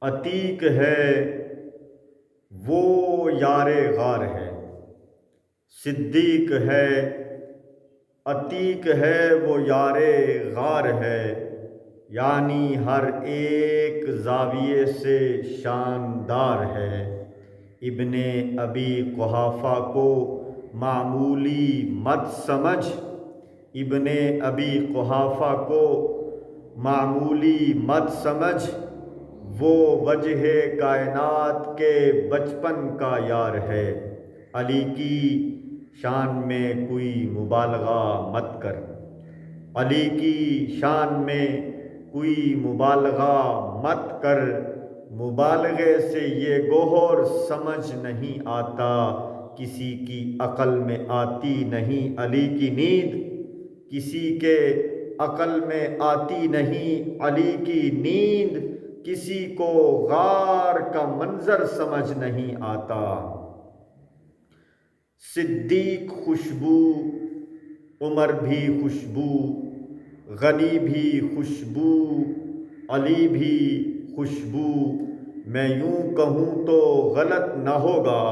عتیق ہے وہ یار غار ہے، صدیق ہے عتیق ہے وہ یار غار ہے، یعنی ہر ایک زاویے سے شاندار ہے۔ ابن ابی قحافہ کو معمولی مت سمجھ، ابن ابی قحافہ کو معمولی مت سمجھ، وہ وجہ کائنات کے بچپن کا یار ہے۔ علی کی شان میں کوئی مبالغہ مت کر، علی کی شان میں کوئی مبالغہ مت کر، مبالغے سے یہ گوہر سمجھ نہیں آتا، کسی کی عقل میں آتی نہیں علی کی نیند، کسی کے عقل میں آتی نہیں علی کی نیند، کسی کو غار کا منظر سمجھ نہیں آتا۔ صدیق خوشبو، عمر بھی خوشبو، غنی بھی خوشبو، علی بھی خوشبو، میں یوں کہوں تو غلط نہ ہوگا،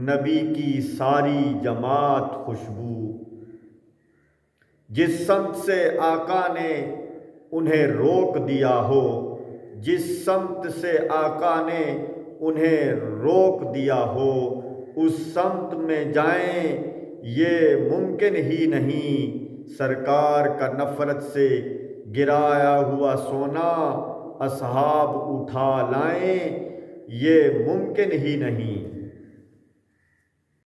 نبی کی ساری جماعت خوشبو۔ جس سمت سے آقا نے انہیں روک دیا ہو، جس سمت سے آقا نے انہیں روک دیا ہو، اس سمت میں جائیں یہ ممکن ہی نہیں، سرکار کا نفرت سے گرایا ہوا سونا اصحاب اٹھا لائیں یہ ممکن ہی نہیں۔